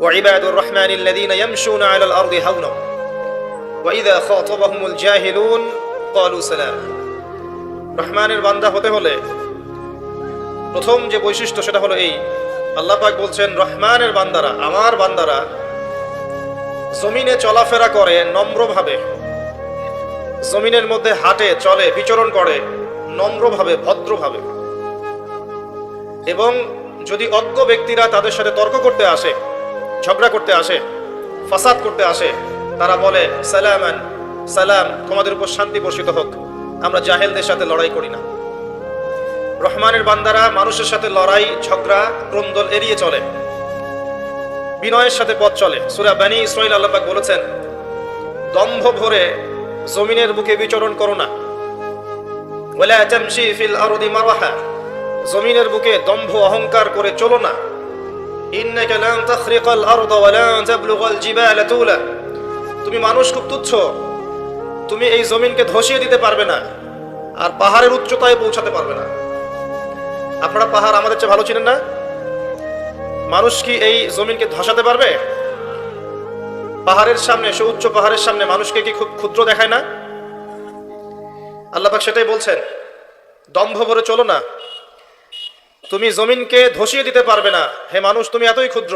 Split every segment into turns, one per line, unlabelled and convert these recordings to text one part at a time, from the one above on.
وعباد الرحمن الذين يمشون على الأرض هونا وإذا خاطبهم الجاهلون قالوا سلاما। রহমানের বান্দা হতে হলে প্রথম যে বৈশিষ্ট্য সেটা হলো এই, আল্লাহ পাক বলছেন রহমানের বান্দারা, আমার বান্দারা জমিনে চলাফেরা করে নম্রভাবে, জমিনের মধ্যে হাঁটে চলে বিচরণ করে নম্রভাবে ভদ্রভাবে, এবং যদি অজ্ঞ ব্যক্তিরা তাদের সাথে তর্ক করতে আসে, ঝগড়া করতে আসে, ফাসাদ করতে আসে, তারা বলে সালামান, সালাম, তোমাদের উপর শান্তি বর্ষিত হোক, আমরা জাহেলদের সাথে লড়াই করি না। রহমানের বান্দারা মানুষের সাথে লড়াই ঝগড়া ক্রন্দল এড়িয়ে চলে, বিনয়ের সাথে পথ চলে। সূরা বনী ইসরাঈল আল্লাহ পাক বলেছেন দম্ভ ভরে জমিনের বুকে বিচরণ করো না, ওয়ালা তামশি ফিল আরদি মারহা, জমিনের বুকে দম্ভ অহংকার করে চলো না। ইন্নাকা লান তাখরিকাল আরদা ওয়া লান তাবলুগাল জিবালা তুলা, তুমি মানুষ খুব তুচ্ছ, তুমি এই জমিনকে ধসিয়ে দিতে পারবে না আর পাহাড়ের উচ্চতায় পৌঁছাতে পারবে না। আপনারা পাহাড় আমাদের চেয়ে ভালো চিনেন না? মানুষ কি এই জমিনকে ধসাতে পারবে? পাহাড়ের সামনে, সুউচ্চ পাহাড়ের সামনে মানুষকে কি খুব ক্ষুদ্র দেখায় না? আল্লাহ পাক সেটাই বলছেন, দম্ভ ভরে চলো না, তুমি জমিনকে ধসিয়ে দিতে পারবে না। হে মানুষ, তুমি এতই ক্ষুদ্র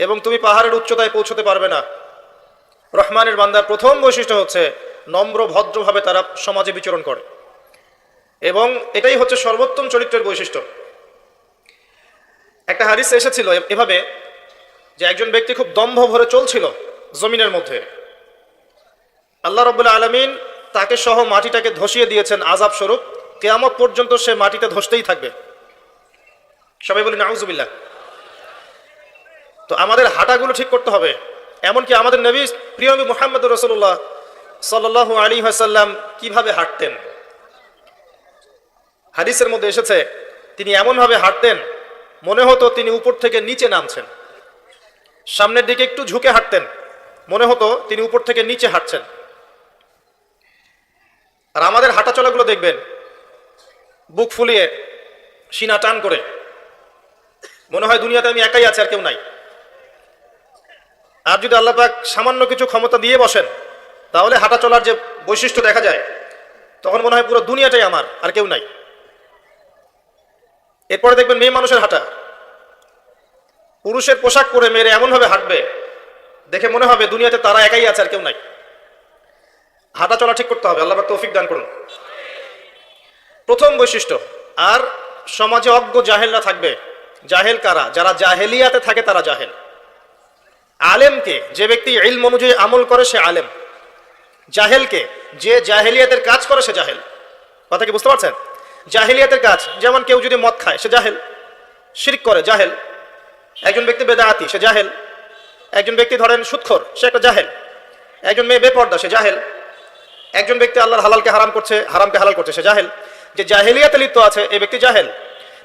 এবং তুমি পাহাড়ের উচ্চতায় পৌঁছতে পারবে না। রহমানের বান্দার প্রথম বৈশিষ্ট্য হচ্ছে নম্র ভদ্রভাবে তারা সমাজে বিচরণ করে, এবং এটাই হচ্ছে সর্বোত্তম চরিত্রের বৈশিষ্ট্য। একটা হাদিস এসেছিল এভাবে যে একজন ব্যক্তি খুব দম্ভ ভরে চলছিল জমিনের মধ্যে, আল্লাহ রাব্বুল আলামিন তাকে সহ মাটিটাকে ধসিয়ে দিয়েছেন আযাব স্বরূপ, কিয়ামত পর্যন্ত সে মাটিতে ধসতেই থাকবে। সবাই বলি নাউযুবিল্লাহ। তো আমাদের হাঁটাগুলো ঠিক করতে হবে। এমনকি আমাদের নবী প্রিয় নবী মুহাম্মদ রাসূলুল্লাহ সাল্লাল্লাহু আলাইহি ওয়াসাল্লাম কিভাবে হাঁটতেন, হাদিসের মধ্যে এসেছে তিনি এমনভাবে হাঁটতেন মনে হতো তিনি উপর থেকে নিচে নামছেন। সামনের দিকে একটু ঝুঁকে হাঁটতেন, মনে হতো তিনি উপর থেকে নিচে হাঁটছেন। আর আমাদের হাঁটা চলাগুলো দেখবেন বুক ফুলিয়ে সিনা টান করে, মনে হয় দুনিয়াতে আমি একাই আছি আর কেউ নাই। আর যদি আল্লাহ পাক সামান্য কিছু ক্ষমতা দিয়ে বসেন তাহলে হাঁটা চলার যে বৈশিষ্ট্য দেখা যায়, তখন মনে হয় পুরো দুনিয়াটাই আমার আর কেউ নাই। এরপরে দেখবেন মেয়ে মানুষের হাঁটা, পুরুষের পোশাক পরে মেয়েরা এমনভাবে হাঁটবে দেখে মনে হবে দুনিয়াতে তারা একাই আছে আর কেউ নাই। হাঁটা চলা ঠিক করতে হবে, আল্লাহ পাক তৌফিক দান করুন। প্রথম বৈশিষ্ট্য। আর সমাজে অজ্ঞ জাহেলরা থাকবে। জাহেল কারা? যারা জাহেলিয়াতে থাকে তারা জাহেল। আলেমকে, যে ব্যক্তি ইলম অনুযায়ী আমল করে সে আলেম। জাহেলকে, যে জাহেলিয়াতের কাজ করে সে জাহেল। কথা কি বুঝতে পারছেন? জাহেলিয়াতের কাজ, যেমন কেউ যদি মদ খায় সে জাহেল, শিরক করে জাহেল। একজন ব্যক্তি বেদাআতি সে জাহেল। একজন ব্যক্তি ধরেন সুদখোর সে একটা জাহেল। একজন মেয়ে বেপর্দা সে জাহেল। একজন ব্যক্তি আল্লাহর হালালকে হারাম করছে, হারামকে হালাল করছে সে জাহেল। যে জাহেলিয়াতে লিপ্ত আছে এই ব্যক্তি জাহেল।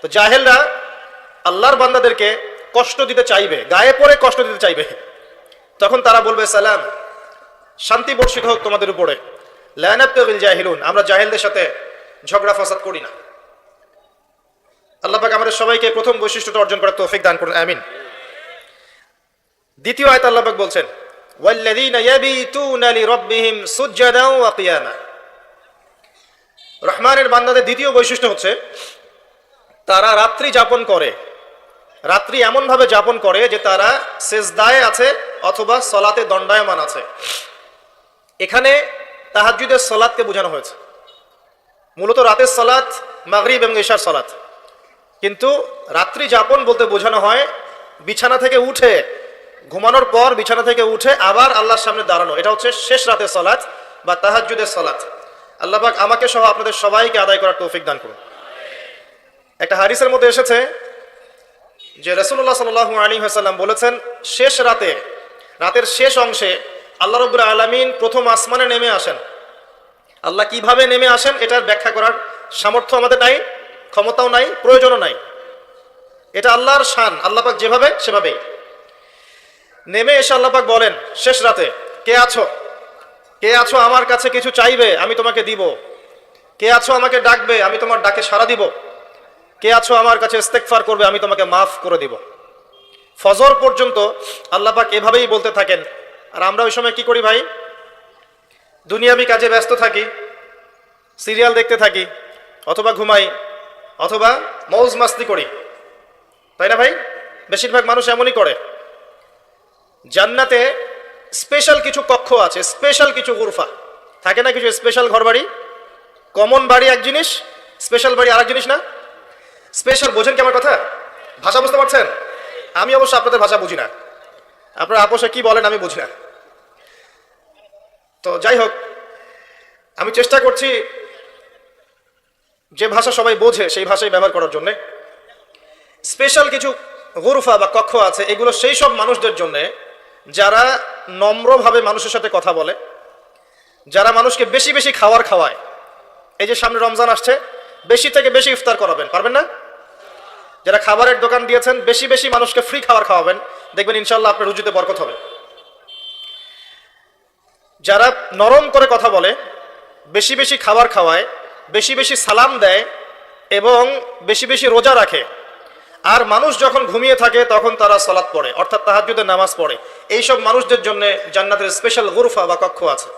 তো জাহেলরা আল্লাহর বান্দাদেরকে কষ্ট দিতে চাইবে, গায়ে পড়ে কষ্ট দিতে চাইবে, তখন তারা বলবে সালাম, শান্তি বর্ষিত হোক তোমাদের উপরে। লা নাবতাগিল জাহিলুন, আমরা জাহেলদের সাথে ঝগড়া ফাসাদ করি না। আল্লাহ পাক আমাদের সবাইকে প্রথম বৈশিষ্ট্যটা অর্জন করার তৌফিক দান করুন, আমিন। দ্বিতীয় আয়াত আল্লাহ পাক বলছেন ওয়াল্লাযীনা ইয়াবিতুনা লিরাব্বিহিম সুজদান ওয়া কিয়ামা। রহমানের বান্দাদের দ্বিতীয় বৈশিষ্ট্য হচ্ছে তারা রাত্রি যাপন করে। রাত্রি এমনভাবে যাপন করে যে তারা সেজদায় আছে অথবা সলাতে দণ্ডায়মান আছে। এখানে তাহাজ্জুদের সলাতকে বোঝানো হয়েছে। মূলত রাতের সলাত মাগরিব এবং ইশার সলাত, কিন্তু রাত্রি যাপন বলতে বোঝানো হয় বিছানা থেকে উঠে, ঘুমানোর পর বিছানা থেকে উঠে আবার আল্লাহর সামনে দাঁড়ানো। এটা হচ্ছে শেষ রাতের সলাত বা তাহাজ্জুদের সলাত। আল্লাহ পাক আমাকে সহ আপনাদের সবাইকে আদায় করার তৌফিক দান করুন। একটা হাদিসের মধ্যে এসেছে যে রাসূলুল্লাহ সাল্লাল্লাহু আলাইহি ওয়াসাল্লাম বলেছেন শেষ রাতে, রাতের শেষ অংশে আল্লাহ রাব্বুল আলামিন প্রথম আসমানে নেমে আসেন। আল্লাহ কিভাবে নেমে আসেন এটার ব্যাখ্যা করার সামর্থ্য আমাদের নাই, ক্ষমতাও নাই, প্রয়োজনও নাই। এটা আল্লাহর শান, আল্লাহ পাক যেভাবে সেভাবেই নেমে এসে আল্লাহ পাক বলেন শেষ রাতে, কে আছো? কে আছো আমার কাছে কিছু চাইবে আমি তোমাকে দিব? কে আছো আমাকে ডাকবে আমি তোমার ডাকে সাড়া দিব? কে আছো আমার কাছে ইস্তেগফার করবে আমি তোমাকে মাফ করে দিব? ফজর পর্যন্ত আল্লাহ পাক এভাবেই বলতে থাকেন। আর আমরা ওই সময় কি করি ভাই? দুনিয়াবি কাজে ব্যস্ত থাকি, সিরিয়াল দেখতে থাকি, অথবা ঘুমাই, অথবা মৌজ মাস্তি করি, তাই না ভাই? বেশিরভাগ মানুষ এমনই করে। জান্নাতে স্পেশাল কিছু কক্ষ আছে, স্পেশাল কিছু গুরফা থাকে না, কিছু স্পেশাল ঘরবাড়ি। কমন বাড়ি এক জিনিস, স্পেশাল বাড়ি আরেক জিনিস না? স্পেশাল বোঝেন কি আমার কথা? ভাষা বুঝতে পারছেন? আমি অবশ্য আপনাদের ভাষা বুঝি না, আপনারা আপোষে কি বলেন আমি বুঝি না। তো যাই হোক, আমি চেষ্টা করছি যে ভাষা সবাই বোঝে সেই ভাষাই ব্যবহার করার জন্যে। স্পেশাল কিছু গুরফা বা কক্ষ আছে, এগুলো সেই সব মানুষদের জন্যে যারা নম্রভাবে মানুষের সাথে কথা বলে, যারা মানুষকে বেশি বেশি খাওয়ার খাওয়ায়। এই যে সামনে রমজান আসছে, বেশি থেকে বেশি ইফতার করাবেন, পারবেন না? যারা খাবারের দোকান দিয়েছেন, বেশি বেশি মানুষকে ফ্রি খাবার খাওয়াবেন, দেখবেন ইনশাল্লাহ আপনার রুজিতে বরকত হবে। যারা নরম করে কথা বলে, বেশি বেশি খাবার খাওয়ায়, বেশি বেশি সালাম দেয় এবং বেশি বেশি রোজা রাখে, আর মানুষ যখন ঘুমিয়ে থাকে তখন তারা সালাত পড়ে, অর্থাৎ তাহাজ্জুদের নামাজ পড়ে, এইসব মানুষদের জন্য জান্নাতের স্পেশাল গুরফা বা কক্ষ আছে।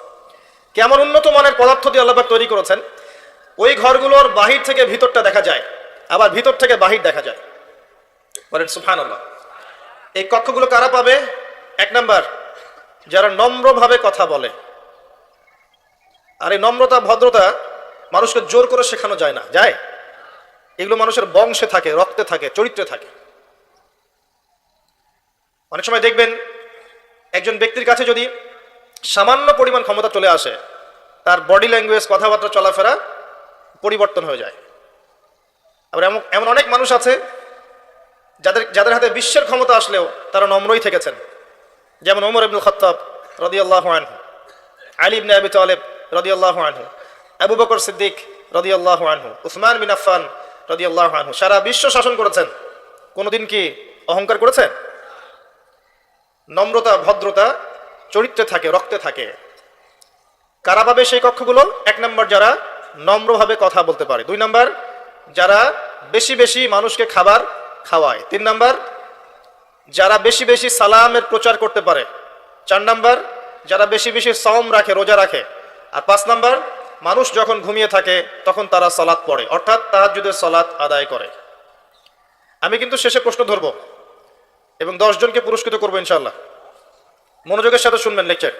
কেমন উন্নত মানের পদার্থ দিয়ে আল্লাহ পাক তৈরি করেছেন! ওই ঘরগুলোর বাহির থেকে ভিতরটা দেখা যায়, আবার ভিতর থেকে বাহির দেখা যায়। বলেন সুবহানাল্লাহ। এই কক্ষগুলো কারা পাবে? এক নাম্বার, যারা নম্রভাবে কথা বলে। আর এই নম্রতা ভদ্রতা মানুষকে জোর করে শেখানো যায় না, যায়? এগুলো মানুষের বংশে থাকে, রক্তে থাকে, চরিত্রে থাকে। অনেক সময় দেখবেন একজন ব্যক্তির কাছে যদি সামান্য পরিমাণ ক্ষমতা চলে আসে, তার বডি ল্যাঙ্গুয়েজ, কথাবার্তা, চলাফেরা পরিবর্তন হয়ে যায়। আবার এমন অনেক মানুষ আছে যাদের হাতে বিশ্বের ক্ষমতা আসলেও তারা নম্রই থেকেছেন। যেমন ওমর ইবনুল খাত্তাব রাদিয়াল্লাহু আনহু, আলী ইবনে আবি তালেব রাদিয়াল্লাহু আনহু, আবু বকর সিদ্দিক রাদিয়াল্লাহু আনহু, উসমান বিন আফফান রাদিয়াল্লাহু আনহু। সারা বিশ্ব শাসন করেছেন, কোনোদিন কি অহংকার করেছেন? নম্রতা ভদ্রতা চরিত্রে থাকে, রক্তে থাকে। কারা পাবে সেই কক্ষগুলো? এক নম্বর, যারা নম্রভাবে কথা বলতে পারে। দুই নম্বর, যারা বেশি বেশি মানুষকে খাবার খাওয়ায়। তিন নম্বর, যারা বেশি বেশি সালামের প্রচার করতে পারে। চার নম্বর, যারা বেশি বেশি সাওম রাখে, রোজা রাখে। আর পাঁচ নম্বর, মানুষ যখন ঘুমিয়ে থাকে তখন তারা সালাত পড়ে, অর্থাৎ তাহাজ্জুদের সালাত আদায় করে। আমি কিন্তু শেষে প্রশ্ন ধরব এবং 10 জনকে পুরস্কৃত করবো ইনশাআল্লাহ। মনোযোগের সাথে শুনবেন লেকচার।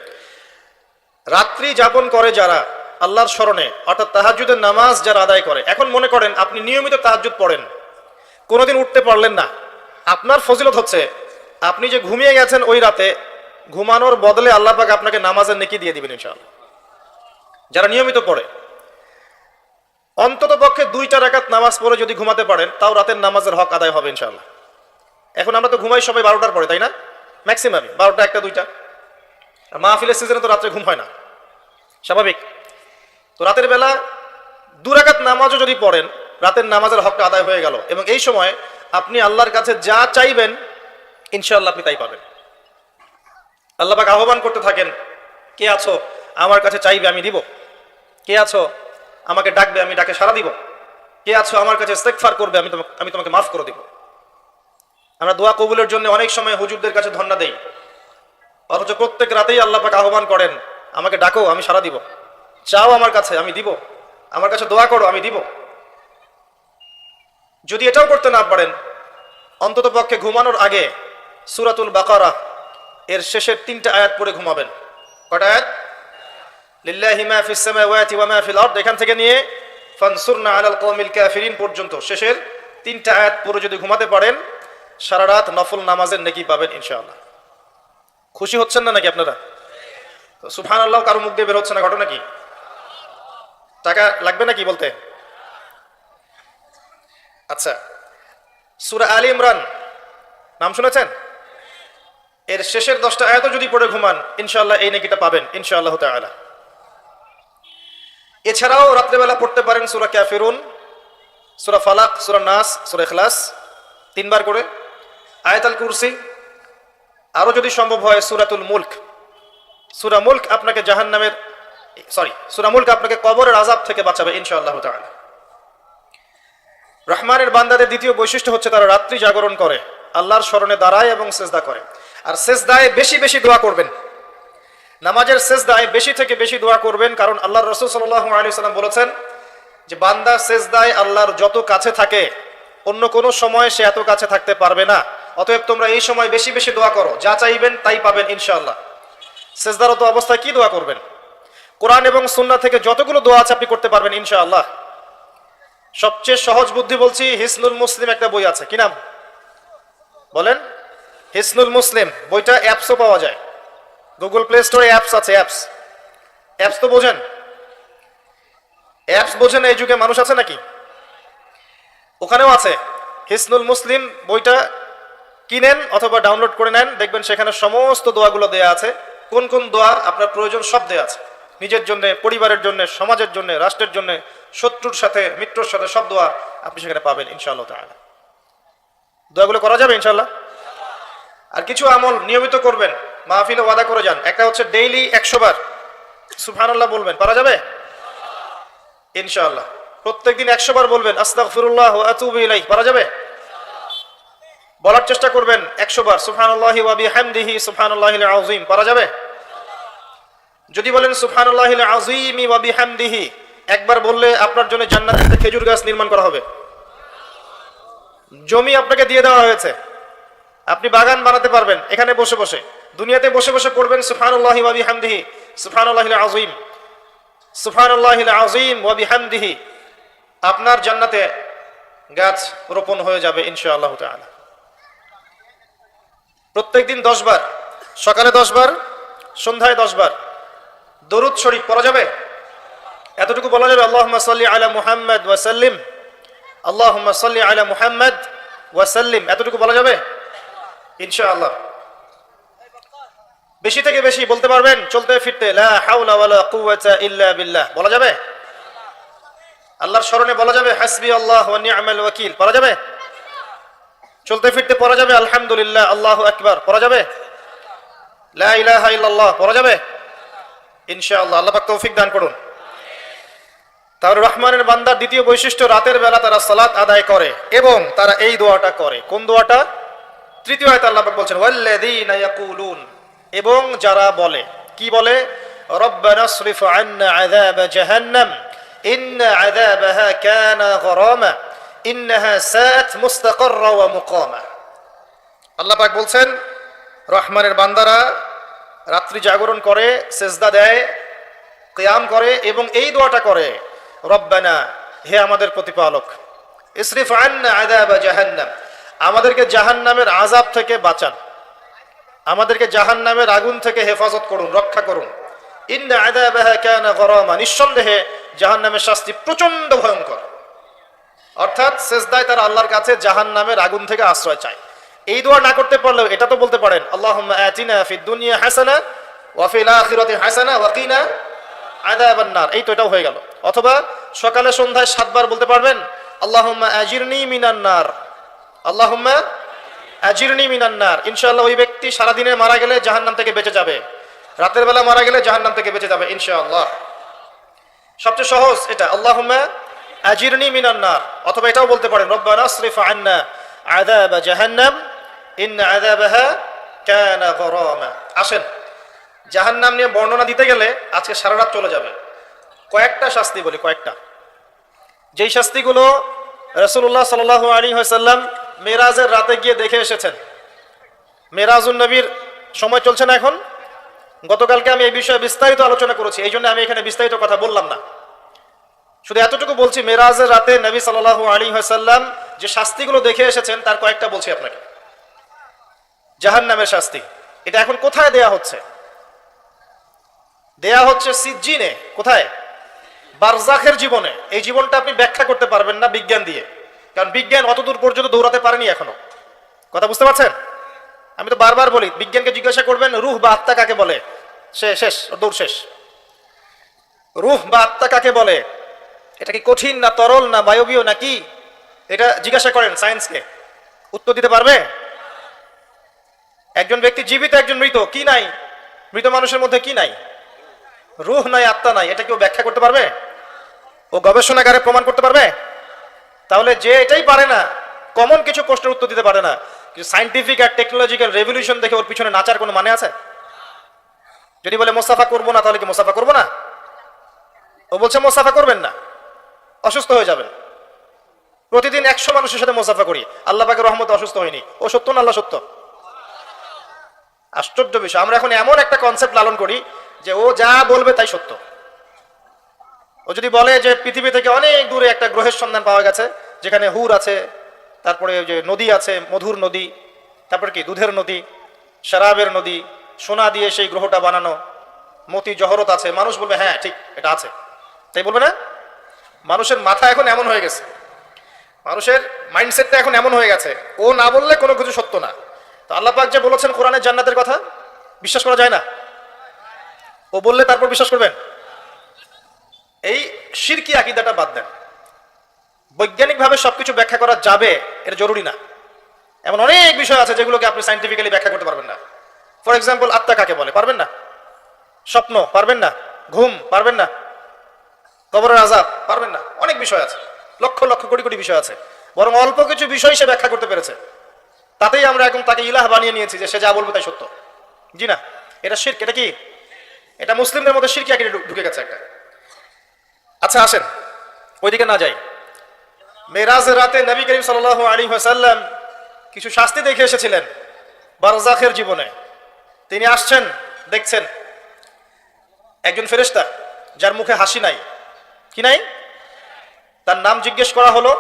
রাত্রি যাপন করে যারা আল্লাহর স্মরণে, অর্থাৎ তাহাজ্জুদের নামাজ যারা আদায় করে। এখন মনে করেন আপনি নিয়মিত তাহাজ্জুদ পড়েন, কোনোদিন উঠতে পারলেন না। আপনার ফজিলত হচ্ছে আপনি যে ঘুমিয়ে গেছেন ওই রাতে, ঘুমানোর বদলে আল্লাহ পাক আপনাকে নামাজের নেকি দিয়ে দিবেন ইনশাআল্লাহ। যারা নিয়মিত পড়ে, অন্তত পক্ষে 2টা রাকাত নামাজ পড়ে যদি ঘুমাতে পারেন, তাও রাতের নামাজের হক আদায় হবে ইনশাআল্লাহ। এখন আমরা তো ঘুমাই সবাই 12টার পরে, তাই না? ম্যাক্সিমাম 12টা, 1টা, 2টা। আর মাহফিলের সিজনে তো রাত্রে ঘুম হয় না, স্বাভাবিক। তো রাতের বেলা 2 রাকাত নামাজও যদি পড়েন, রাতের নামাজের হকটা আদায় হয়ে গেল। এবং এই সময় আপনি আল্লাহর কাছে যা চাইবেন ইনশাআল্লাহ আপনি তাই পাবেন। আল্লাহ পাক আহ্বান করতে থাকেন, কে আছো আমার কাছে চাইবে আমি দিব, কে আছো আমাকে ডাকবে আমি ডাকে সাড়া দিব, কে আছো আমার কাছে ইস্তেগফার করবে আমি তোমাকে মাফ করে দিব। আমরা দোয়া কবুলের জন্য অনেক সময় হুজুরদের কাছে ধন্না দেই, অথচ প্রত্যেক রাতেই আল্লাহ পাক আহ্বান করেন, আমাকে ডাকো আমি সাড়া দিব, চাও আমার কাছে আমি দিব, আমার কাছে দোয়া করো আমি দিব। যদি এটাও করতে না পারেন, অন্তত পক্ষে ঘুমানোর আগে সূরাতুল বাকারা এর শেষের 3টা আয়াত পড়ে ঘুমাবেন। কয়টা আয়াত? লিল্লাহি মা ফিস সামাওয়াতি ওয়া মা ফিল আরদ, এখান থেকে নিয়ে ফানসুরনা আলাল কওমিল কাফিরিন পর্যন্ত শেষের 3টা আয়াত পড়ে যদি ঘুমাতে পারেন, সারা রাত নফল নামাজের নেকি পাবেন ইনশাআল্লাহ। খুশি হচ্ছেন না নাকি আপনারা? সুবহানাল্লাহ কারো মুখ দিয়ে বের হচ্ছে না, ঘটনা কি? টাকা লাগবে নাকি বলতে? আচ্ছা, সূরা আলী ইমরান নাম শুনেছেন? এর শেষের 10টা আয়াতও যদি পড়ে ঘুমান ইনশাআল্লাহ এই নেকিটা পাবেন ইনশাআল্লাহ তাআলা। এছাড়াও রাত্রেবেলা পড়তে পারেন সূরা কাফিরুন, সূরা ফালাক, সূরা নাস, সূরা ইখলাস 3 বার করে, আয়াতুল কুরসি, আরো যদি সম্ভব হয় সূরাতুল মুলক। সূরা মুলক আপনাকে সূরা মুলক আপনাকে কবরের আযাব থেকে বাঁচাবে ইনশাআল্লাহ তাআলা। রহমানের বান্দাদের দ্বিতীয় বৈশিষ্ট্য হচ্ছে তারা রাত্রি জাগরণ করে। আল্লাহর স্মরণে দাঁড়ায় এবং সেজদা করে। আর সেজদায় বেশি বেশি দোয়া করবেন, নামাজের সেজদায় বেশি থেকে বেশি দোয়া করবেন, কারণ আল্লাহর রাসূল সাল্লাল্লাহু আলাইহি ওয়াসাল্লাম বলেছেন যে বান্দা সেজদায় আল্লাহর যত কাছে থাকে অন্য কোনো সময় সে এত কাছে থাকতে পারবে না। অতএব তোমরা এই সময় বেশি বেশি দোয়া করো, যা চাইবেন তাই পাবেন ইনশাআল্লাহ। সেজদারত অবস্থায় কি দোয়া করবেন? কোরআন এবং সুন্নাহ থেকে যতগুলো দোয়া আছে আপনি করতে পারবেন ইনশাআল্লাহ। সবচেয়ে সহজ বুদ্ধি বলছি, হিসনুল মুসলিম একটা বই আছে, কি নাম বলেন? হিসনুল মুসলিম বইটা অ্যাপসও পাওয়া যায়, গুগল প্লে স্টোরে অ্যাপস আছে। অ্যাপস তো বোঝেন? অ্যাপস বোঝেন এই যুগে মানুষ আছে নাকি? ওখানেও আছে হিসনুল মুসলিম বইটা, কিনেন অথবা ডাউনলোড করে নেন, দেখবেন সেখানে সমস্ত দোয়াগুলো দেয়া আছে। কোন কোন দোয়া আপনার প্রয়োজন সব দেয়া আছে, নিজের জন্য, পরিবারের জন্য, সমাজের জন্য, রাষ্ট্রের জন্য, শত্রুর সাথে, মিত্রর সাথে, সব দোয়া আপনি সেখানে পাবেন ইনশাআল্লাহ তাআলা। দোয়াগুলো করা যাবে ইনশাআল্লাহ। আর কিছু আমল নিয়মিত করবেন, মাহফিলে ওয়াদা করে যান। একটা হচ্ছে ডেইলি 100 বার সুবহানাল্লাহ বলবেন, পারা যাবে ইনশাআল্লাহ। প্রত্যেকদিন 100 বার বলবেন আস্তাগফিরুল্লাহ ওয়া আতুবু ইলাইহি, পারা যাবে? বলার চেষ্টা করবেন 100 বার সুবহানাল্লাহি ওয়া বিহামদিহি সুবহানাল্লাহিল আযীম, পারা যাবে? যদি বলেন সুবহানাল্লাহিল আযীম ওয়া বিহামদিহি, একবার বললে আপনার জন্য জান্নাতে খেজুর গাছ নির্মাণ করা হবে। জমি আপনাকে দিয়ে দেওয়া হয়েছে, আপনি বাগান বানাতে পারবেন এখানে বসে বসে, দুনিয়াতে বসে বসে পড়বেন সুবহানাল্লাহি ওয়া বিহামদিহি সুবহানাল্লাহিল আযীম, সুবহানাল্লাহিল আযীম ওয়া বিহামদিহি। আপনার জান্নাতে গাছ রোপণ হয়ে যাবে ইনশাআল্লাহ তাআলা। প্রত্যেকদিন 10 বার, সকালে 10 বার, সন্ধ্যায় 10 বার দরুদ শরীফ পড়া যাবে। এতটুকু বলা যাবে আল্লাহুম্মা সাল্লি আলা মুহাম্মাদ ওয়া সাল্লিম, আল্লাহুম্মা সাল্লি আলা মুহাম্মাদ ওয়া সাল্লিম, এতটুকু বলা যাবে ইনশাআল্লাহ। বেশি থেকে বেশি বলতে পারবেন চলতে ফিরতে, লা হাওলা ওয়ালা কুওয়াতা ইল্লা বিল্লাহ বলা যাবে। আল্লাহর স্মরণে বলা যাবে হাসবি আল্লাহ ওয়া নি'মাল ওয়াকিল, পড়া যাবে। চলতে ফিরতে পড়া যাবে আলহামদুলিল্লাহ, আল্লাহু আকবার পড়া যাবে, লা ইলাহা ইল্লাল্লাহ পড়া যাবে ইনশাআল্লাহ। আল্লাহ পাক তৌফিক দান করুন। তাহলে রহমানের বান্দার দ্বিতীয় বৈশিষ্ট্য, রাতের বেলা তারা সালাত আদায় করে এবং তারা এই দোয়াটা করে। কোন দোয়াটা? তৃতীয় আয়াতে আল্লাহ পাক বলছেন ওয়াল্লাযীনা ইয়াকুলুন, এবং যারা বলে, কি বলে? রব্বানা সরিফ আন্না আযাব জাহান্নাম ইন্না আযাবাহা কানা গরামা ইন্নাহা সাআত মুস্তাকাররা ওয়া মুকামা। আল্লাহ পাক বলছেন রহমানের বান্দারা রাত্রি জাগরণ করে, সেজদা দেয়, কিয়াম করে এবং এই দোয়াটা করে, রব্বানা, হে আমাদের প্রতিপালক, ইসরিফ আন্না আযাব জাহান্নাম, আমাদেরকে জাহান্নামের আযাব থেকে বাঁচান, আমাদেরকে জাহান্নামের আগুন থেকে হেফাজত করুন, রক্ষা করুন। ইন্না আযাবাহা কানা গরামা, নিঃসন্দেহে জাহান্নামের শাস্তি প্রচন্ড ভয়ঙ্কর। অর্থাৎ সেজদায় তারা আল্লাহর কাছে জাহান্নামের আগুন থেকে আশ্রয় চায়। এই দোয়া না করতে পারলেও এটা তো বলতে পারেন আল্লাহুম্মা আতিনা ফিদ দুনিয়া হাসানা ওয়া ফিল আখিরাতি হাসানা ওয়া কিনা আযাবান নার, এই তো এটাও হয়ে গেল। অথবা সকালে সন্ধ্যায় 7 বার বলতে পারবেন আল্লাহুম্মা আজিরনি মিনান নার, আল্লাহুম্মা আজিরনি মিনান নার। ইনশাআল্লাহ ওই ব্যক্তি সারা দিনে মারা গেলে জাহান্নাম থেকে বেঁচে যাবে, রাতের বেলা মারা গেলে জাহান্নাম থেকে বেঁচে যাবে ইনশাআল্লাহ। সবচেয়ে সহজ এটা, আল্লাহুম্মা আজিরনি মিনান নার। অথবা এটাও বলতে পারেন রব্বানা আসরিফ আন্না আযাব জাহান্নাম ইন্না আযাবাহা কানা গরামা। আসেন, জাহান্নাম নিয়ে বর্ণনা দিতে গেলে আজকে সারা রাত চলে যাবে। কয়েকটা শাস্তি বলি, কয়েকটা, যেই শাস্তিগুলো রাসূলুল্লাহ সাল্লাল্লাহু আলাইহি ওয়াসাল্লাম মেরাজের রাতে গিয়ে দেখে এসেছেন। মেরাজুন নবীর সময় চলছে না এখন। গতকালকে আমি এই বিষয়ে বিস্তারিত আলোচনা করেছি, এই জন্য আমি এখানে বিস্তারিত কথা বললাম না। শুধু এতটুকু বলছি, মেরাজের রাতে নবী সাল্লাল্লাহু আলাইহি ওয়াসাল্লাম যে শাস্তিগুলো দেখে এসেছেন তার কয়েকটা বলছি আপনাকে। জাহান্নামের শাস্তি, এটা এখন কোথায় দেয়া হচ্ছে? দেয়া হচ্ছে সিজ্জিনে। কোথায়? বারজাখের জীবনে। এই জীবনটা আপনি ব্যাখ্যা করতে পারবেন না বিজ্ঞান দিয়ে, কারণ বিজ্ঞান অতদূর পর্যন্ত দৌড়াতে পারেনি এখনো। কথা বুঝতে পারছেন? আমি তো বারবার বলি, বিজ্ঞানকে জিজ্ঞাসা করবেন রূহ বা আত্মা কাকে বলে, শেষ, দৌড় শেষ। রূহ বা আত্মা কাকে বলে? এটা কি কঠিন না তরল না বায়বীয় নাকি? এটা জিজ্ঞাসা করেন সায়েন্সকে, উত্তর দিতে পারবে? একজন ব্যক্তি জীবিত, একজন মৃত, কি নাই? মৃত মানুষের মধ্যে কি নাই? রূহ নাই, আত্মা নাই। এটা কেউ ব্যাখ্যা করতে পারবে? ও গবেষণাগারে প্রমাণ করতে পারবে? তাহলে যে এটাই পারে না, কমন কিছু প্রশ্নের উত্তর দিতে পারে না, সায়েন্টিফিক আর টেকনোলজিক্যাল রেভলিউশন দেখে ওর পিছনে নাচার কোনো মানে আছে? যদি বলে মোসাফা করবো না, তাহলে কি মোসাফা করবো না? ও বলছে মোসাফা করবেন না, অসুস্থ হয়ে যাবেন। প্রতিদিন 100 মানুষের সাথে মোসাফা করি, আল্লাহ পাকের রহমতে অসুস্থ হয়নি। ও সত্য না আল্লাহ সত্য? আশ্চর্য বিষয়, আমরা এখন এমন একটা কনসেপ্ট লালন করি যে ও যা বলবে তাই সত্য। ও যদি বলে যে পৃথিবী থেকে অনেক দূরে একটা গ্রহের সন্ধান পাওয়া গেছে যেখানে হুর আছে, তারপরে যে নদী আছে মধুর নদী, তারপর কি দুধের নদী, শরাবের নদী, সোনা দিয়ে সেই গ্রহটা বানানো, মতি জহরত আছে, মানুষ বলবে হ্যাঁ ঠিক এটা আছে, তাই বলবে না? মানুষের মাথা এখন এমন হয়ে গেছে, মানুষের মাইন্ডসেটটা এখন এমন হয়ে গেছে, ও না বললে কোনো কিছু সত্য না। তো আল্লাহ পাক যে বলেছেন কোরআনের জান্নাতের কথা, বিশ্বাস করা যায় না? ও বললে তারপর বিশ্বাস করবেন? এই শিরকি আকীদাটা বাদ দেন। বৈজ্ঞানিকভাবে সবকিছু ব্যাখ্যা করা যাবে এটা জরুরি না। এমন অনেক বিষয় আছে যেগুলোকে আপনি সায়েন্টিফিক্যালি ব্যাখ্যা করতে পারবেন না। ফর এক্সাম্পল, আত্মা কাকে বলে পারবেন না? স্বপ্ন পারবেন না? ঘুম পারবেন না? কবরের আযাব পারবেন না? অনেক বিষয় আছে, লক্ষ লক্ষ কোটি কোটি বিষয় আছে। বরং অল্প কিছু বিষয় সে ব্যাখ্যা করতে পেরেছে, তাতেই আমরা এখন তাকে ইলাহ বানিয়ে নিয়েছি যে সে যা বলবে তাই সত্য। জি না, এটা শিরক। এটা কি? এটা মুসলিমদের মধ্যে শিরকি আকীদা ঢুকে গেছে একটা। আচ্ছা আসেন ওইদিকে না যাই। মেরাজের রাতে নবী করিম সাল্লাল্লাহু আলাইহি ওয়াসাল্লাম কিছু শাস্তি দেখে এসেছিলেন বারজাখের জীবনে। তিনি আসছেন, দেখছেন একজন ফেরেশতা যার মুখে হাসি নাই। কি নাই? তার নাম জিজ্ঞেস করা হলো,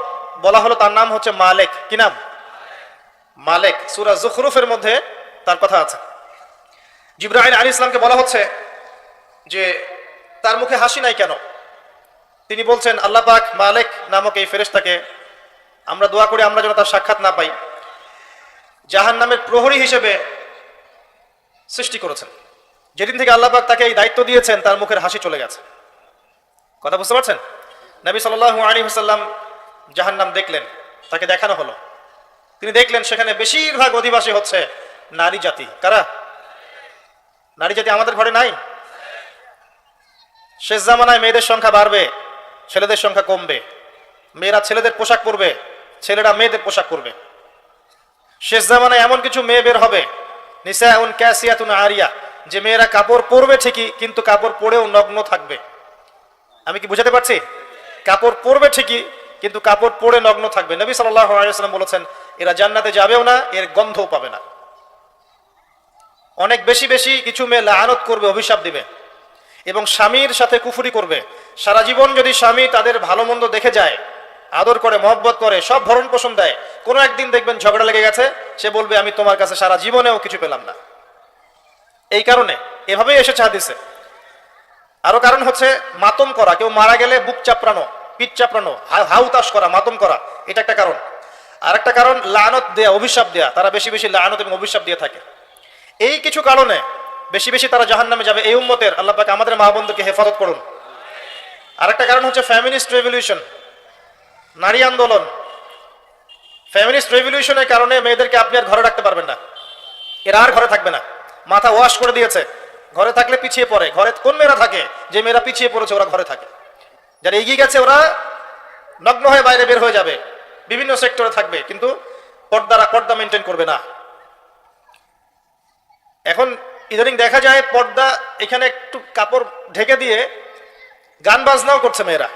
বলা হলো তার নাম হচ্ছে মালেক। কি নাম? মালেক। সূরা যুখরুফের মধ্যে তার কথা আছে। জিবরাইল আলাইহিস সালামকে বলা হচ্ছে যে তার মুখে হাসি নাই কেন? তিনি বলছেন আল্লাহ পাক মালেক নামক এই ফেরেশতাকে আমরা দোয়া করি আমরা যেন তার সাক্ষাৎ না পাই, জাহান্নামের প্রহরী হিসেবে সৃষ্টি করেছেন। যেদিন থেকে আল্লাহ পাক তাকে এই দায়িত্ব দিয়েছেন তার মুখের হাসি চলে গেছে। কথা বুঝতে পারছেন? নবী সাল্লাল্লাহু আলাইহি ওয়াসাল্লাম জাহান্নাম দেখলেন, তাকে দেখানো হলো। তিনি দেখলেন সেখানে বেশিরভাগ অধিবাসী হচ্ছে নারী জাতি। কারা? নারী জাতি আমাদের ঘরে নাই? শেষ জামানায় মেয়েদের সংখ্যা বাড়বে, ছেলেদের সংখ্যা কমবে। মেয়েরা ছেলেদের পোশাক পরবে, ছেলেরা মেয়েদের পোশাক পরবে। শেষ জামানায় এমন কিছু মেয়ে বের হবে, নিসাউন কাসিয়াতুন আরিয়া, যে মেয়েরা কাপড় পরবে ঠিকই কিন্তু কাপড় পরেও নগ্ন থাকবে। আমি কি বুঝাতে পারছি? কাপড় পরবে ঠিকই কিন্তু কাপড় পরে নগ্ন থাকবে। নবী সাল্লাল্লাহু আলাইহি ওয়াসাল্লাম বলেছেন এরা জান্নাতে যাবেও না, এর গন্ধও পাবে না। অনেক বেশি বেশি কিছু মেয়ে লাআনত করবে, অভিশাপ দিবে এবং স্বামীর সাথে কুফরি করবে। সারা জীবন যদি স্বামী তাদের ভালো মন্দ দেখে যায়, আদর করে, মহব্বত করে, সব ভরণ পোষণ দেয়, কোনো একদিন দেখবেন ঝগড়া লেগে গেছে, সে বলবে আমি তোমার কাছে সারা জীবনেও কিছু পেলাম না। এই কারণে এভাবেই এসেছে হাদিসে। আরো কারণ হচ্ছে মাতম করা, কেউ মারা গেলে বুক চাপড়ানো, পিঠ চাপড়ানো, হাউতাস করা, মাতম করা, এটা একটা কারণ। আর একটা কারণ লানত দেয়া, অভিশাপ দেয়া। তারা বেশি বেশি লানত এবং অভিশাপ দিয়ে থাকে। এই কিছু কারণে বেশি বেশি তারা জাহান্নামে যাবে। এই উম্মতের আল্লাহ পাক আমাদের মা বোনদেরকে হেফাজত করুন। আরেকটা কারণ হচ্ছে ফ্যামিনিস্ট রেভলিউশন, নারী আন্দোলন। ফ্যামিনিস্ট রেভলিউশনের কারণে মেয়েদেরকে আপনি আর ঘরে রাখতে পারবেন না, এরা আর ঘরে থাকবে না। মাথা ওয়াশ করে দিয়েছে, ঘরে থাকলে পিছিয়ে পড়ে। ঘরে কোন মেয়েরা থাকে? যে মেয়েরা পিছিয়ে পড়েছে ওরা ঘরে থাকে। যারা এগিয়ে গেছে ওরা নগ্ন হয়ে বাইরে বের হয়ে যাবে, বিভিন্ন সেক্টরে থাকবে, কিন্তু পর্দা মেনটেন করবে না। এখন ইদানিং দেখা যায় পর্দা এখানে একটু কাপড় ঢেকে দিয়ে গান বাজনাও করছে মেয়েরা।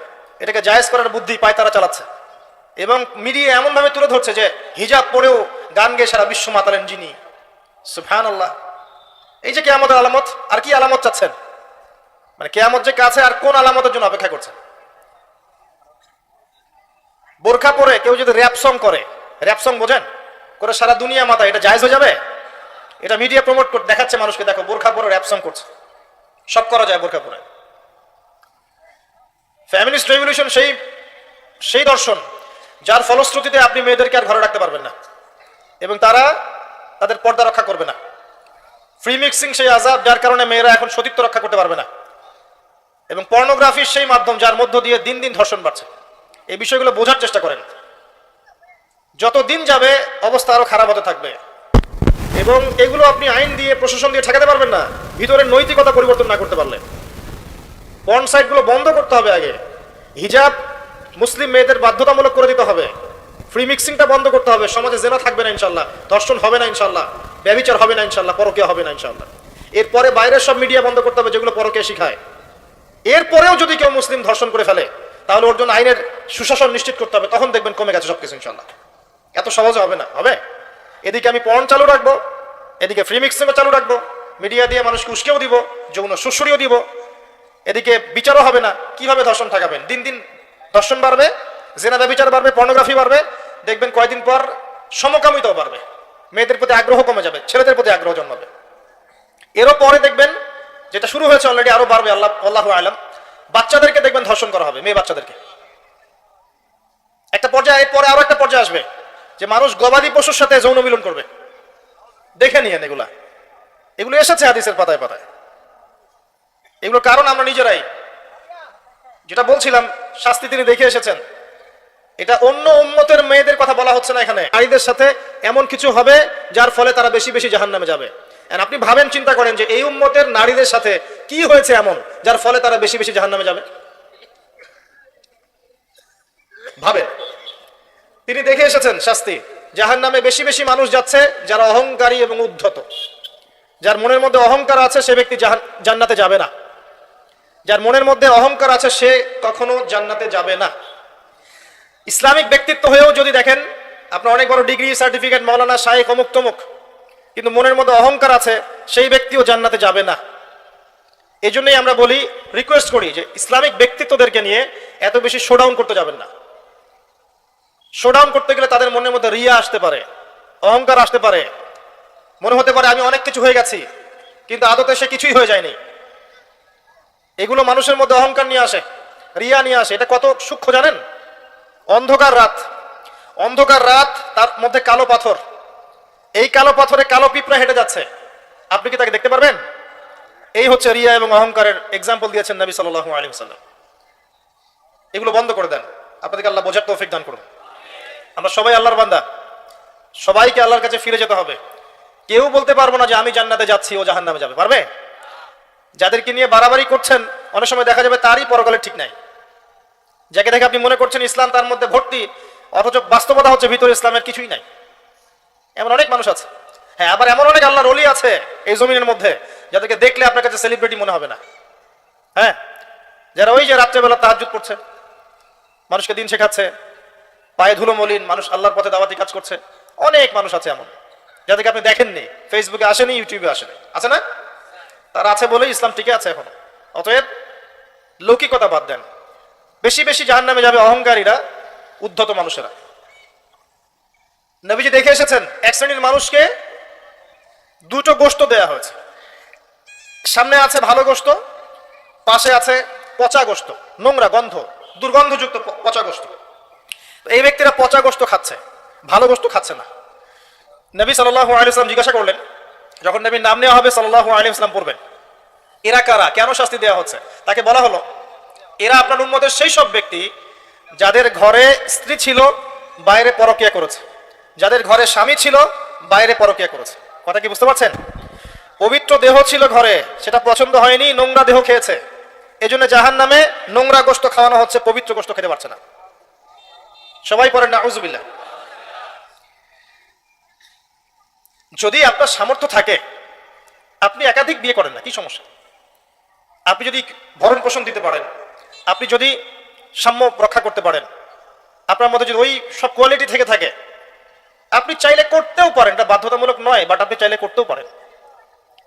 এটাকে জায়েজ করার বুদ্ধি পায় তারা চালাচ্ছে এবং মিডিয়া এমন ভাবে তুলে ধরছে যে হিজাব পরেও গান গেয়ে সারা বিশ্ব মাতালেন যিনি। সুবহানাল্লাহ। এই যে কিয়ামতের আলামত, আর কি আলামত চাচ্ছেন? মানে কিয়ামত যে কাছে, আর কোন আলামতের জন্য অপেক্ষা করছেন? বোরখা পরে কেউ যদি র‍্যাপ সং করে, র‍্যাপ সং বোঝেন, করে সারা দুনিয়া মাথা, এটা জায়েজ হয়ে যাবে? এটা মিডিয়া প্রমোট করে দেখাচ্ছে মানুষকে, দেখো বোরখা পরে র‍্যাপ সং করছে। সব করা যায় বোরখা পরে। ফ্যামিনিস্ট রেভলিউশন সেই দর্শন যার ফলশ্রুতিতে আপনি মেয়েদেরকে আর ঘরে রাখতে পারবেন না এবং তারা তাদের পর্দা রক্ষা করবে না। ফ্রি মিক্সিং সেই আযাব যার কারণে মেয়েরা এখন সতীত্ব রক্ষা করতে পারবে না এবং পর্নোগ্রাফির সেই মাধ্যম যার মধ্য দিয়ে দিন দিন ধর্ষণ বাড়ছে। এই বিষয়গুলো বোঝার চেষ্টা করেন। যত দিন যাবে অবস্থা আরো খারাপ হতে থাকবে এবং এগুলো আপনি আইন দিয়ে, প্রশাসন দিয়ে ঠেকাতে পারবেন না ভিতরের নৈতিকতা পরিবর্তন না করতে পারলে। পর্ন সাইটগুলো বন্ধ করতে হবে আগে। হিজাব মুসলিম মেয়েদের বাধ্যতামূলক করে দিতে হবে। ফ্রি মিক্সিংটা বন্ধ করতে হবে। সমাজে জেনা থাকবে না ইনশাল্লাহ, ধর্ষণ হবে না ইনশাল্লাহ, ব্যভিচার হবে না ইনশাল্লাহ, পরকীয়া হবে না ইনশাল্লাহ। এরপরে বাইরের সব মিডিয়া বন্ধ করতে হবে যেগুলো পরকীয়া শিখায়। এরপরেও যদি কেউ মুসলিম ধর্ষণ করে ফেলে তাহলে ওর জন্য আইনের সুশাসন নিশ্চিত করতে হবে, তখন দেখবেন কমে গেছে সবকিছু ইনশাল্লাহ। এত সহজে হবে না, হবে। এদিকে আমি পর্ন চালু রাখবো, এদিকে ফ্রি মিক্সিংও চালু রাখবো, মিডিয়া দিয়ে মানুষকে উস্কেও দিব, যৌন সুশ্রীও দিব, এদিকে বিচারও হবে না। কিভাবে ধর্ষণ ঠেকাবেন? দিন দিন ধর্ষণ বাড়বে, জেনা ব্যভিচার বাড়বে, পর্নোগ্রাফি বাড়বে, দেখবেন কয়েকদিন পর সমকামিতাও বাড়বে, মেয়েদের প্রতি আগ্রহ কমে যাবে, ছেলেদের প্রতি আগ্রহ জন্মাবে। এরও পরে দেখবেন, যেটা শুরু হয়েছে অলরেডি, আরো বাড়বে, আল্লাহু আলাম, বাচ্চাদেরকে দেখবেন ধর্ষণ করা হবে, মেয়ে বাচ্চাদেরকে। একটা পর্যায়ে, এরপরে আরো একটা পর্যায়ে আসবে যে মানুষ গবাদি পশুর সাথে যৌন মিলন করবে। দেখে নিয়েন এগুলা, এগুলো এসেছে হাদিসের পাতায় পাতায়। এগুলো কারণ আমরা নিজেরাই, যেটা বলছিলাম, শাস্তি তিনি দেখে এসেছেন। এটা অন্য উম্মতের মেয়েদের কথা বলা হচ্ছে না এখানে। নারীদের সাথে এমন কিছু হবে যার ফলে তারা বেশি বেশি জাহান্নামে যাবে। আপনি ভাবেন, চিন্তা করেন যে এই উম্মতের নারীদের সাথে কি হয়েছে এমন যার ফলে তারা বেশি বেশি জাহান্নামে যাবে। ভাবেন, তিনি দেখে এসেছেন শাস্তি। জাহান্নামে বেশি বেশি মানুষ যাচ্ছে যারা অহংকারী এবং উদ্ধত। যার মনের মধ্যে অহংকার আছে সে ব্যক্তি জান্নাতে যাবে না। যার মনের মধ্যে অহংকার আছে সে কখনো জান্নাতে যাবে না। ইসলামিক ব্যক্তিত্ব হয়েও যদি দেখেন আপনার অনেক বড় ডিগ্রি, সার্টিফিকেট, মাওলানা, শায়েখ, অমুক তমুক, কিন্তু মনের মধ্যে অহংকার আছে, সেই ব্যক্তিও জান্নাতে যাবে না। এই জন্যই আমরা বলি, রিকোয়েস্ট করি যে ইসলামিক ব্যক্তিত্বদেরকে নিয়ে এত বেশি শোডাউন করতে যাবেন না। শোডাউন করতে গেলে তাদের মনের মধ্যে রিয়া আসতে পারে, অহংকার আসতে পারে, মনে হতে পারে আমি অনেক কিছু হয়ে গেছি, কিন্তু আদতে সে কিছুই হয়ে যায়নি। এগুলো মানুষের মধ্যে অহংকার নিয়ে আসে, রিয়া নিয়ে আসে। এটা কত সূক্ষ্ম জানেন? অন্ধকার রাত, অন্ধকার রাত, তার মধ্যে কালো পাথর, এই কালো পাথরে কালো পিঁপড়া হেঁটে যাচ্ছে, আপনি কি তাকে দেখতে পারবেন? এই হচ্ছে রিয়া এবং অহংকারের এক্সাম্পল দিয়েছেন নবী সাল্লাল্লাহু আলাইহি ওয়াসাল্লাম। এগুলো বন্ধ করে দেন, আপনাদেরকে আল্লাহ বোঝার তৌফিক দান করুন। আমরা সবাই আল্লাহর বান্দা, সবাইকে আল্লাহর কাছে ফিরে যেতে হবে। কেউ বলতে পারবো না যে আমি জান্নাতে যাচ্ছি, ও জাহান্নামে যাবে, পারবে? যাদেরকে নিয়ে বাড়াবাড়ি করছেন, অনেক সময় দেখা যাবে তারই পরকালের ঠিক নাই। যাকে দেখে আপনি মনে করছেন ইসলাম তার মধ্যে ভর্তি, অথচ বাস্তবতা হচ্ছে ভিতরে ইসলামের কিছুই নাই। এমন অনেক মানুষ আছে। হ্যাঁ, আবার এমন অনেক আল্লাহর ওলি আছে এই জমিনের মধ্যে যাদেরকে দেখলে আপনার কাছে সেলিব্রিটি মনে হবে না। হ্যাঁ, যারা ওই যে রাত্রেবেলা তাহাজ্জুদ পড়ছে, মানুষকে দিন শেখাচ্ছে, পায়ে ধুলো মলিন, মানুষ আল্লাহর পথে দাওয়াতি কাজ করছে। অনেক মানুষ আছে এমন, যাদেরকে আপনি দেখেননি, ফেসবুকে আসেনি, ইউটিউবে আসেনি, আছে না? তারা আছে বলেই ইসলাম টিকে আছে এখনো। অতএব লৌকিকতা বাদ দেন। বেশি বেশি জাহান্নামে যাবে অহংকারীরা, উদ্ধত মানুষেরা। নবীজি দেখে এসেছেন এক শ্রেণীর মানুষকে দুটো গোশত দেয়া হয়েছে। সামনে আছে ভালো গোশত, পাশে আছে পচা গোশত, নোংরা গন্ধ, দুর্গন্ধযুক্ত পচা গোশত। এই ব্যক্তিরা পচা গোশত খাচ্ছে, ভালো গোশত খাচ্ছে না। নবী সাল্লাল্লাহু আলাইহি ওয়াসাল্লাম জিজ্ঞাসা করলেন, যখন নবীর নাম নেওয়া হবে সাল্লাল্লাহু আলাইহি ওয়াসাল্লাম পড়বেন, এরা কারা, কেন শাস্তি দেওয়া হচ্ছে? তাকে বলা হলো, এরা আপনার উম্মতের সেই সব ব্যক্তি যাদের ঘরে স্ত্রী ছিল, বাইরে পরকীয়া করেছে, যাদের ঘরে স্বামী ছিল, বাইরে পরকীয়া করেছে। কথা কি বুঝতে পারছেন? পবিত্র দেহ ছিল ঘরে, সেটা পছন্দ হয়নি, নোংরা দেহ খেয়েছে, এজন্য জাহান্নামে নোংরা গোশত খাওয়ানো হচ্ছে, পবিত্র গোশত খেতে পারছে না। সবাই পড়েন নাউজুবিল্লাহ। যদি আপনার সামর্থ্য থাকে, আপনি একাধিক বিয়ে করেন না, কি সমস্যা? আপনি যদি ভরণ পোষণ দিতে পারেন, আপনি যদি সাম্য রক্ষা করতে পারেন, আপনার মধ্যে যদি ওই সব কোয়ালিটি থেকে থাকে, আপনি চাইলে করতেও পারেন। এটা বাধ্যতামূলক নয়, বাট আপনি চাইলে করতেও পারেন।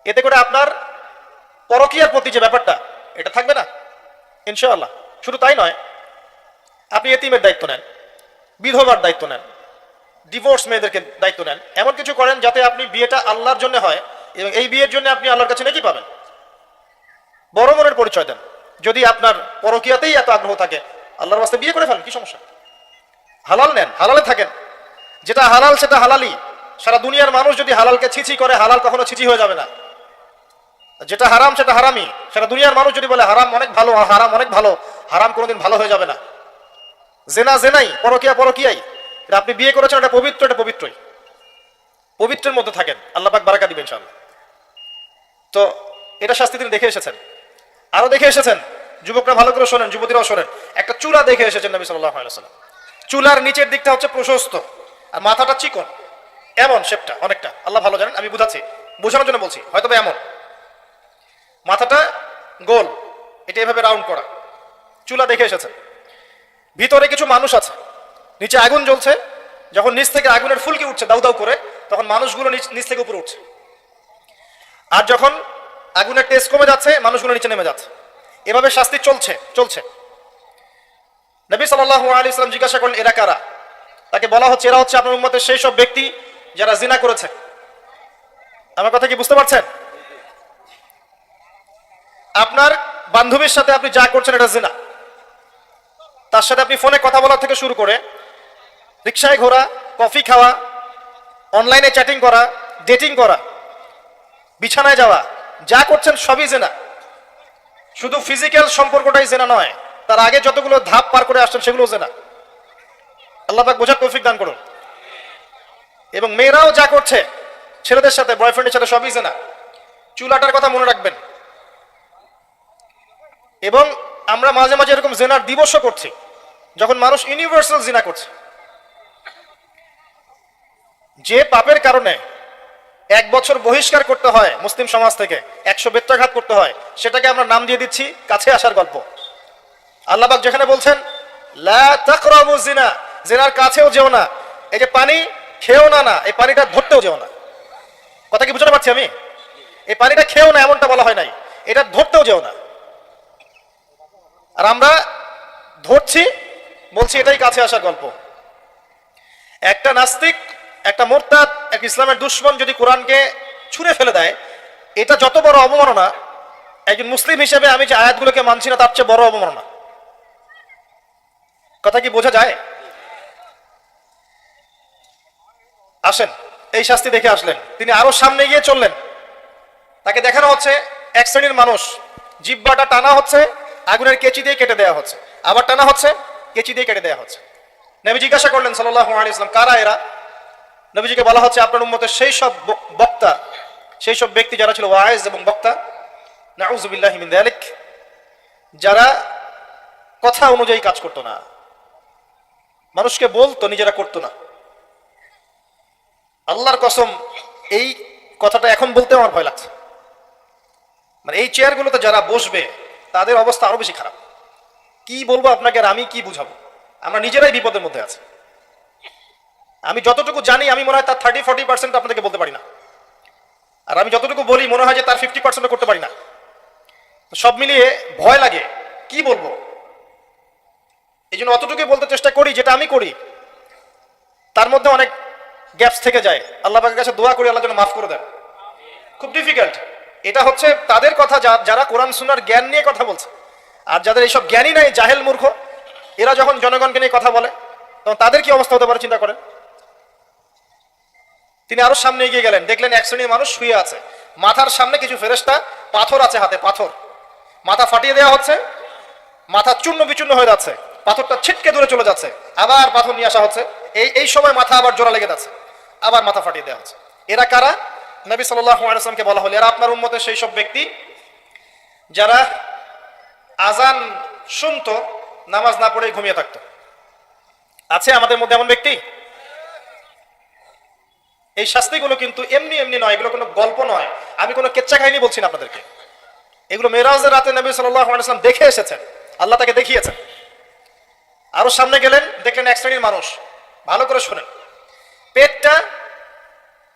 এতে করে আপনার পরকীয়ার প্রতি যে ব্যাপারটা, এটা থাকবে না ইনশাআল্লাহ। শুধু তাই নয়, আপনি এতিমের দায়িত্ব নেন, বিধবার দায়িত্ব নেন, ডিভোর্স মেয়েদেরকে দায়িত্ব নেন, এমন কিছু করেন যাতে আপনি বিয়েটা আল্লাহর জন্য হয় এবং এই বিয়ের জন্য আপনি আল্লাহর কাছে নাকি পাবেন। বড় মনের পরিচয় দেন। যদি আপনার পরকীয়াতেই এত আগ্রহ থাকে, আল্লাহর রাস্তায় বিয়ে করে ফেলেন, কি সমস্যা? হালাল নেন, হালালে থাকেন। যেটা হালাল সেটা হালালি। সারা দুনিয়ার মানুষ যদি হালালকে ছিছি করে, হালাল কখনো ছিছি হয়ে যাবে না। যেটা হারাম সেটা হারামি। সারা দুনিয়ার মানুষ যদি বলে হারাম অনেক ভালো, হারাম অনেক ভালো, হারাম কোনোদিন ভালো হয়ে যাবে না। জেনা জেনাই, পরকীয়া পরকীয়াই। এটা আপনি বিয়ে করেছেন, এটা পবিত্র, এটা পবিত্রই। পবিত্রের মধ্যে থাকেন, আল্লাহ পাক বারাকা দিবেন ইনশাআল্লাহ। তো এটা শাস্তি তিনি দেখে এসেছেন। আরো দেখে এসেছেন, যুবকরা ভালো করে শোনেন, যুবতীরাও শোনেন, একটা চূড়া দেখে এসেছেন নবী সাল্লাল্লাহু আলাইহি ওয়াসাল্লাম। চুলার নিচের দিকটা হচ্ছে প্রশস্ত আর মাথাটা চিকন, এমন শেপটা অনেকটা, আল্লাহ ভালো জানেন, আমি বুঝাচ্ছি, বোঝানোর জন্য বলছি, হয়তো বা এমন মাথাটা গোল, এটা এভাবে রাউন্ড করা, চুলা দেখে এসেছেন। ভিতরে কিছু মানুষ আছে, নিচে আগুন জ্বলছে, যখন নিচ থেকে আগুনের ফুলকি উঠছে দাউ দাউ করে, তখন মানুষগুলো নিচ থেকে উপরে উঠছে, আর যখন আগুনের টেস্ট কমে যাচ্ছে মানুষগুলো নিচে নেমে যাচ্ছে, এভাবে শাস্তি চলছে। নবী সাল্লাল্লাহু আলাইহি ওয়াসাল্লাম জিজ্ঞাসা করলেন এরা কারা? তাকে বলা হচ্ছে এরা হচ্ছে আপনার উম্মতের সেই সব ব্যক্তি যারা জিনা করেছে। আমার কথা কি বুঝতে পারছেন? আপনার বান্ধবীর সাথে আপনি যা করছেন এটা জিনা। তার সাথে আপনি ফোনে কথা বলা থেকে শুরু করে রিকশায় ঘোরা, কফি খাওয়া, অনলাইনে চ্যাটিং করা, ডেটিং করা, বিছানায় যাওয়া, যা করছেন সবই জিনা। শুধু ফিজিক্যাল সম্পর্কটাই জিনা নয়, তার আগে যতগুলো ধাপ পার করে আসছেন সেগুলো জিনা। আল্লাহ পাক বোঝার তৌফিক দান করুন। এবং মেয়েরাও যা করছে ছেলেদের সাথে, বয়ফ্রেন্ডের সাথে, সবই জিনা। চুলাটার কথা মনে রাখবেন। এবং আমরা মাঝে মাঝে এরকম জিনার দিবসও করছি, যখন মানুষ ইউনিভার্সাল জিনা করছে। যে পাপের কারণে 1 বছর বহিষ্কার করতে হয় মুসলিম সমাজ থেকে, 100 বেত্রাঘাত করতে হয়, সেটাকে আমরা নাম দিয়ে দিচ্ছি কাছে আসার গল্প। আল্লাহ পাক যেখানে বলছেন লা তাকরাবু জিনা, জিনার কাছেও যেও না, এই যে পানি খেও না, এই পানিটা ধরতেও যেও না। কথা কি বুঝতে পারছি আমি? এই পানিটা খেও না এমনটা বলা হয় নাই, এটা ধরতেও যেও না। আর আমরা ধরছি, বলছি এটাই কাছে আসার গল্প। একটা নাস্তিক, একটা মুরতাদ, এক ইসলামের দুশমন যদি কোরআনকে ছুঁড়ে ফেলে দেয়, এটা যত বড় অবমাননা, একজন মুসলিম হিসেবে আমি যে আয়াতগুলোকে মানছি না তার চেয়ে বড় অবমাননা। কথা কি বোঝা যায়? আসেন, এই শাস্তি দেখে আসলেন, তিনি আরো সামনে গিয়ে চললেন। তাকে দেখানো হচ্ছে এক শ্রেণীর মানুষ, জিহ্বাটা টানা হচ্ছে, আগুনের কেচি দিয়ে কেটে দেওয়া হচ্ছে, আবার টানা হচ্ছে, কেচি দিয়ে কেটে দেওয়া হচ্ছে। নবী জিজ্ঞাসা করলেন সাল্লাল্লাহু আলাইহি ওয়াসাল্লাম কারা এরা? নবীজিকে বলা হচ্ছে আপনার উম্মতের সেই সব বক্তা, সেই সব ব্যক্তি যারা ছিল ওয়াইজ এবং বক্তা, নাউযুবিল্লাহি মিন যালিক, যারা কথা অনুযায়ী কাজ করতো না, মানুষকে বলতো নিজেরা করতো না। আল্লাহর কসম, এই কথাটা এখন বলতে আমার ভয় লাগছে। মানে এই চেয়ারগুলোতে যারা বসবে তাদের অবস্থা আরো বেশি খারাপ। কি বলবো আপনাকে, আর আমি কি বুঝাবো? আমরা নিজেরাই বিপদের মধ্যে আছি। আমি যতটুকু জানি, আমি মনে হয় তার 30-40% আপনাদেরকে বলতে পারি না, আর আমি যতটুকু বলি মনে হয় যে তার 50% করতে পারি না। সব মিলিয়ে ভয় লাগে, কি বলবো। এই জন্য অতটুকুই বলতে চেষ্টা করি যেটা আমি করি, তার মধ্যে অনেক গ্যাপস থেকে যায়। আল্লাহ পাকের কাছে দোয়া করি আল্লাহ যেন মাফ করে দেন। খুব ডিফিকাল্ট। এটা হচ্ছে তাদের কথা যারা কোরআন সুন্নাহর জ্ঞান নিয়ে কথা বলছে, আর যাদের এইসব জ্ঞানই নাই, জাহেল মূর্খ, এরা যখন জনগণকে নিয়ে কথা বলে তখন তাদের কি অবস্থা হতে পারে চিন্তা করেন। তিনি আরো সামনে এগিয়ে গেলেন, দেখলেন এক শ্রেণীর মানুষ শুয়ে আছে, মাথার সামনে কিছু ফেরেশতা, পাথর আছে হাতে, পাথর, মাথা ফাটিয়ে দেওয়া হচ্ছে, মাথা চূর্ণ বিচূর্ণ হয়ে যাচ্ছে, পাথরটা ছিটকে দূরে চলে যাচ্ছে, আবার পাথর নিয়ে আসা হচ্ছে, এই সময় মাথা আবার জোড়া লেগে যাচ্ছে, আবার মাথা ফাটিয়ে দেওয়া হচ্ছে। এরা কারা? নবী সাল্লাল্লাহু আলাইহি ওয়াসাল্লামকে বলা হলো এরা আপনার উম্মতের সেই সব ব্যক্তি যারা আজান শুনতো, নামাজ না পড়ে ঘুমিয়ে থাকতো। আছে আমাদের মধ্যে এমন ব্যক্তি? এই শাস্তিগুলো কিন্তু এমনি এমনি নয়, এগুলো কোনো গল্প নয়, আমি কোনো কেচ্চা কাহিনী বলছি না আপনাদেরকে। এগুলো মেরাজের রাতে নবী সাল্লাল্লাহু আলাইহি ওয়াসাল্লাম দেখে এসেছেন, আল্লাহ তাকে দেখিয়েছেন। আরো সামনে গেলেন, দেখলেন এক শ্রেণীর মানুষ, ভালো করে শোনেন, পেটটা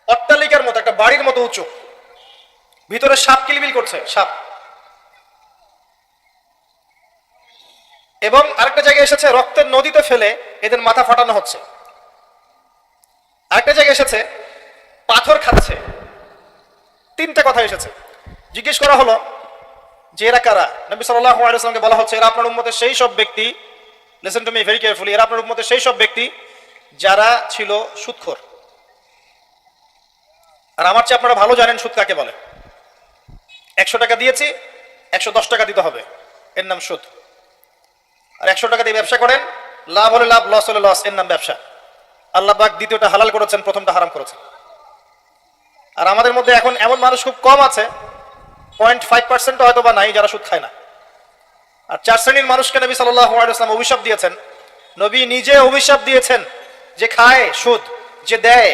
অট্টালিকার মতো, একটা বাড়ির মতো উঁচু, ভিতরে সাপ কিলবিল করছে, সাপ। এবং আরেকটা জায়গায় এসেছে রক্তের নদীতে ফেলে এদের মাথা ফাটানো হচ্ছে। আরেকটা জায়গায় এসেছে পাথর খাচ্ছে। 3টে কথা এসেছে। জিজ্ঞেস করা হলো যে এরা কারা? নবী সাল্লাল্লাহু আলাইহি ওয়াসাল্লামকে বলা হচ্ছে এরা আপনার উম্মতের সেই সব ব্যক্তি, listen to me very carefully, এরা আপনার উম্মতের সেই সব ব্যক্তি যারা ছিল সুদখোর। আর আমার চেয়ে আপনারা ভালো জানেন সুদ কাকে বলে। 100 টাকা দিয়েছি, 110 টাকা দিতে হবে, এর নাম সুদ। আর 100 টাকা দিয়ে ব্যবসা করেন, লাভ হলে লাভ, লস হলে লস, এর নাম ব্যবসা। আল্লাহ পাক দ্বিতীয়টা হালাল করেছেন, প্রথমটা হারাম করেছেন। আর আমাদের মধ্যে এখন এমন মানুষ খুব কম আছে, 0.5% হয়তো বা নাই, যারা সুদ খায় না। আর 4 শ্রেণীর মানুষকে নবী সাল্লাল্লাহু আলাইহি ওয়াসাল্লাম অভিশাপ দিয়েছেন, নবী নিজে অভিশাপ দিয়েছেন যে খায় সুদ, যে দেয়,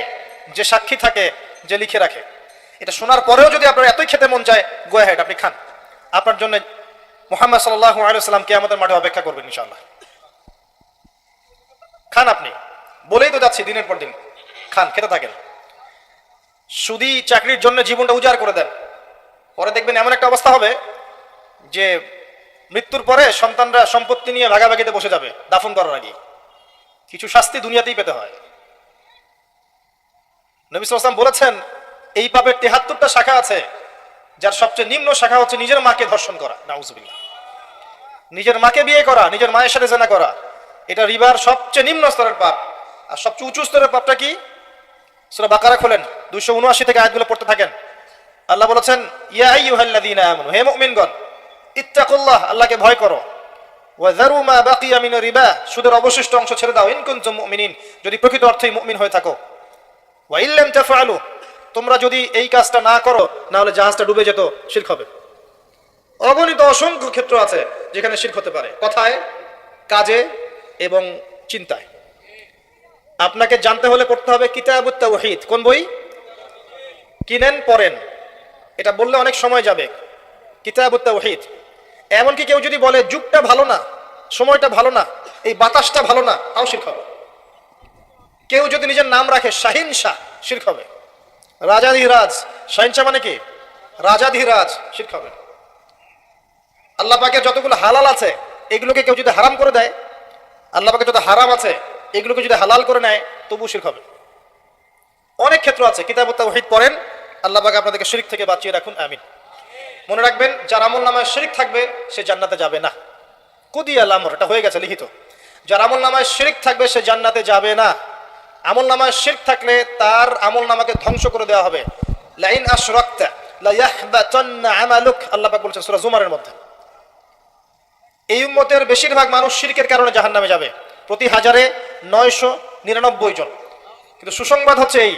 যে সাক্ষী থাকে, যে লিখে রাখে। এটা শোনার পরেও যদি আপনার এতই খেতে মন চায়, গো অ্যাহেড, আপনি খান। আপনার জন্য মুহাম্মদ সাল্লাল্লাহু আলাইহি ওয়াসাল্লাম কিয়ামতের মাঠে অপেক্ষা করবেন ইনশাআল্লাহ। খান আপনি, বলেই তো যাচ্ছি দিনের পর দিন, খান, খেতে থাকেন। সুদী চাকরির জন্য জীবনটা উজাড় করে দেন, পরে দেখবেন এমন একটা অবস্থা হবে যে মৃত্যুর পরে সন্তানরা সম্পত্তি নিয়ে ভাগাভাগিতে বসে যাবে দাফন করার আগে। কিছু শাস্তি দুনিয়াতেই পেতে হয়। নবী সাল্লাল্লাহু আলাইহি ওয়াসাল্লাম বলেছেন এই পাপের ৭৩টা শাখা আছে, যার সবচেয়ে নিম্ন শাখা হচ্ছে নিজের মাকে ধর্ষণ করা, নাউজুবিল্লাহ। নিজের মাকে বিয়ে করা, নিজের মায়ের সাথে জেনা করা, এটা রিবার সবচেয়ে নিম্ন স্তরের পাপ। আর সবচেয়ে উঁচু স্তরের পাপটা কি? সূরা বাকারা খোলেন, ২৭৯ থেকে আয়াতগুলো পড়তে থাকেন। আল্লাহ বলেছেন, ইয়া আইয়ুহাল্লাযীনা আমানু, হে মুমিনগণ, ইত্তাকুল্লাহ, আল্লাহকে ভয় করো, ওয়া যারু মা বাকিয়া মিনার রিবা, সুদের অবশিষ্ট অংশ ছেড়ে দাও, ইন কুনতুম মুমিনিন, যদি প্রকৃত অর্থেই মুমিন হয়ে থাকো। ওয়া ইল্লাম তাফআলু, তোমরা যদি এই কাজটা না করো, না হলে জাহাজটা ডুবে যেত, শিরক হবে। অগণিত অসংখ্য ক্ষেত্র আছে যেখানে শিরক হতে পারে, কথায়, কাজে এবং চিন্তায়। আপনাকে জানতে হলে পড়তে হবে কিতাবুত তাওহীদ। কোন বই? কিনেন, পড়েন, এটা বললে অনেক সময় যাবে। কিতাবুত তাওহীদ। এমনকি কেউ যদি বলে যুগটা ভালো না, সময়টা ভালো না, এই বাতাসটা ভালো না, তাও শিরক হবে। কেউ যদি নিজের নাম রাখে শাহিন শাহ, শিরক হবে। রাজাধিরাজ, শাহিন শাহ মানে কি? রাজাধিরাজ, শিরক হবে। আল্লাহ পাকের যতগুলো হালাল আছে এগুলোকে কেউ যদি হারাম করে দেয়, আল্লাহ পাকের যত হারাম আছে এগুলোকে যদি হালাল করে নেয়, তবু শিরক হবে। অনেক ক্ষেত্র আছে। কিতাবুত তাওহীদ পড়েন, আল্লাহ পাক আপনাদেরকে শিরক থেকে বাঁচিয়ে রাখুন, আমিন। মনে রাখবেন, যার আমল নামায় শিরক থাকবে সে জান্নাতে যাবে না। কুদিয়াল আমর, এটা হয়ে গেছে লিখিত। যার আমল নামায় শিরক থাকবে সে জান্নাতে যাবে না। আমল নামায় শিরক থাকলে তার আমল নামাকে ধ্বংস করে দেওয়া হবে। লাইন আশরাকতা লা ইয়াহবাতান্না আমালুক, আল্লাহ পাক বলেছেন সূরা জুমারের মধ্যে। এই উম্মতের বেশিরভাগ মানুষ শিরকের কারণে জাহান্নামে যাবে, প্রতি ১,৯৯৯ জন। কিন্তু সুসংবাদ হচ্ছে এই,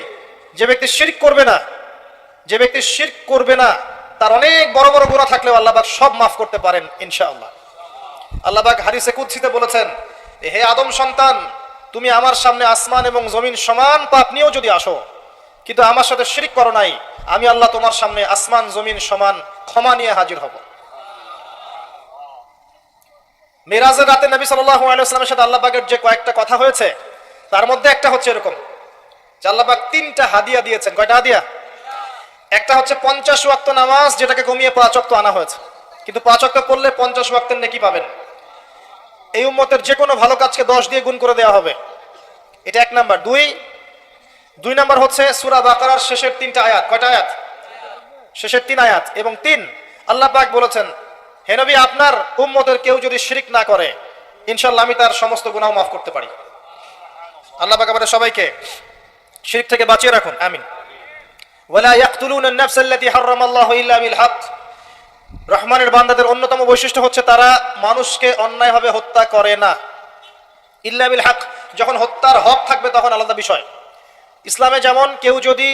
যে ব্যক্তি শিরক করবে না, যে ব্যক্তি শিরক করবে না, তার অনেক বড় বড় গুনাহ থাকলেও আল্লাহ পাক সব মাফ করতে পারেন ইনশাআল্লাহ। আল্লাহ পাক হাদিসে কুদসিতে বলেছেন, হে আদম সন্তান, তুমি আমার সামনে আসমান এবং জমিন সমান পাপ নিয়েও যদি আসো, কিন্তু আমার সাথে শিরক করো নাই, আমি আল্লাহ তোমার সামনে আসমান জমিন সমান ক্ষমা নিয়ে হাজির হব। মিরাজের রাতে নবী সাল্লাল্লাহু আলাইহি ওয়াসাল্লামের সাথে আল্লাহ পাকের যে কয়েকটা কথা হয়েছে, তার মধ্যে একটা হচ্ছে এরকম যে আল্লাহ পাক ৩টা হাদিয়া দিয়েছেন। কয়টা হাদিয়া? একটা হচ্ছে ৫০ ওয়াক্ত নামাজ, যেটাকে কমিয়ে ৫ ওয়াক্ত আনা হয়েছে, কিন্তু ৫ ওয়াক্ত পড়লে ৫০ ওয়াক্তের নেকি পাবেন। এই উম্মতের যে কোনো ভালো কাজকে ১০ দিয়ে গুণ করে দেওয়া হবে, এটা ১ নাম্বার। দুই নাম্বার হচ্ছে সূরা বাকারার শেষের ৩টা আয়াত। কয়টা আয়াত? শেষের ৩ আয়াত। এবং ৩, আল্লাহ পাক বলেছেন, হে নবী, আপনার উম্মতের কেউ যদি শিরক না করে, ইনশাআল্লাহ আমি তার সমস্ত গুনাহ মাফ করতে পারি। আল্লাহ পাক আমাদের সবাইকে শিরক থেকে বাঁচিয়ে রাখুন, আমিন। ওয়ালা ইয়াকতুলুনা আন-নাফস আল্লাতী হারামাল্লাহু ইল্লা বিল হক। রহমানের বান্দাদের অন্যতম বৈশিষ্ট্য হচ্ছে তারা মানুষকে অন্যায়ভাবে হত্যা করে না, ইল্লা বিল হক। যখন হত্যার হক থাকবে তখন আলাদা বিষয়। ইসলামে যেমন কেউ যদি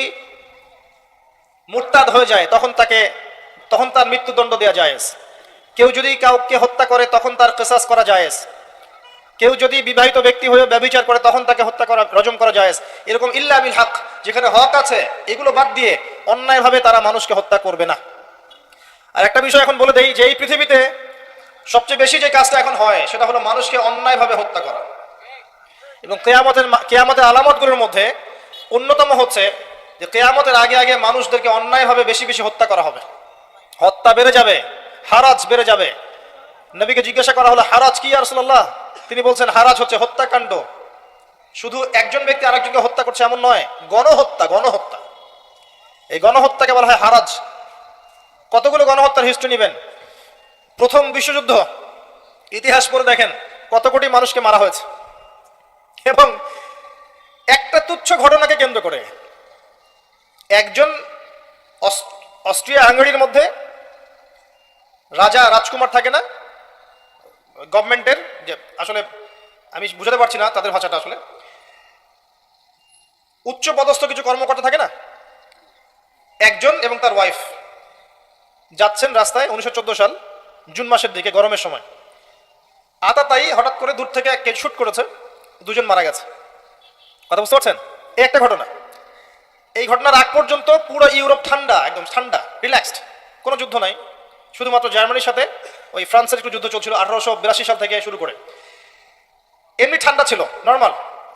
মুরতাদ হয়ে যায় তখন তার মৃত্যুদণ্ড দেওয়া জায়েজ। কেউ যদি কাউকে হত্যা করে তখন তার কিসাস করা জায়েজ। কেউ যদি বিবাহিত ব্যক্তি হয়ে ব্যভিচার করে তখন তাকে হত্যা করা, রজম করা জায়েজ। এরকম ইল্লা বিল হক, যেখানে হক আছে এগুলো বাদ দিয়ে অন্যায়ভাবে তারা মানুষকে হত্যা করবে না। আর একটা বিষয় এখন বলে দেই যে এই পৃথিবীতে সবচেয়ে বেশি যে কাজটা এখন হয় সেটা হলো মানুষকে অন্যায়ভাবে হত্যা করা। এবং কিয়ামতের আলামতগুলোর মধ্যে অন্যতম হচ্ছে যে কিয়ামতের আগে আগে মানুষদেরকে অন্যায়ভাবে বেশি বেশি হত্যা করা হবে। হত্যা বেড়ে যাবে, হারাজ বেড়ে যাবে। নবীকে জিজ্ঞাসা করা হলো, হারাজ কি ইয়া রাসূলুল্লাহ? তিনি বলছেন, হারাজ হচ্ছে হত্যাকাণ্ড। শুধু একজন ব্যক্তি আরেকজনকে হত্যা করছে এমন নয়, গণহত্যা। এই গণহত্যাকে বলা হয় হারাজ। কতগুলো গণহত্যার হিস্ট্রি নেবেন। প্রথম বিশ্বযুদ্ধ ইতিহাস পড়ে দেখেন কত কোটি মানুষকে মারা হয়েছে। এবং একটা তুচ্ছ ঘটনাকে কেন্দ্র করে একজন অস্ট্রিয়া হাঙ্গেরির মধ্যে রাজকুমার থাকে না, গভর্নমেন্টের, যে আসলে আমি বুঝাতে পারছি না তাদের ভাষাটা, আসলে উচ্চ পদস্থ কিছু কর্মকর্তা থাকে না, একজন এবং তার ওয়াইফ যাচ্ছেন রাস্তায় 1914 সাল জুন মাসের দিকে, গরমের সময়। আতাতায়ী হঠাৎ করে দূর থেকে কে শুট করেছে, দুজন মারা গেছে। কথা বুঝতে পারছেন? এই একটা ঘটনা। এই ঘটনার আগ পর্যন্ত পুরো ইউরোপ ঠান্ডা, একদম ঠান্ডা, রিল্যাক্সড, কোনো যুদ্ধ নাই। শুধুমাত্র জার্মানির সাথে ওই ফ্রান্সের একটু যুদ্ধ চলছিল 1882 সাল থেকে শুরু করে, এমনি ঠান্ডা ছিল, নর্মাল।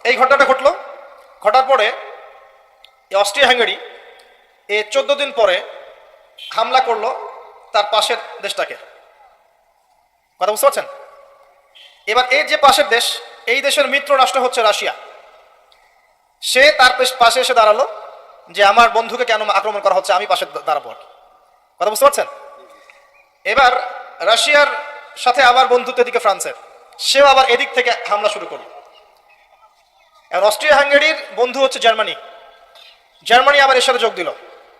এই ঘটনাটা ঘটলো, ঘটার পরে অস্ট্রিয়া হাঙ্গেরি 14 দিন পরে হামলা করলো তার পাশের দেশটাকে। কথা বুঝতে পারছেন? এবার এই যে পাশের দেশ, এই দেশের মিত্র রাষ্ট্র হচ্ছে রাশিয়া। সে তার পাশে এসে দাঁড়ালো যে আমার বন্ধুকে কেন আক্রমণ করা হচ্ছে, আমি পাশে দাঁড়াবো। কথা বুঝতে পারছেন? এবার রাশিয়ার সাথে আবার বন্ধুত্ব এদিকে ফ্রান্সের, সেও আবার এদিক থেকে হামলা শুরু করলো। এখন অস্ট্রিয়া হাঙ্গেরির বন্ধু হচ্ছে জার্মানি, জার্মানি আবার এর সাথে যোগ দিল।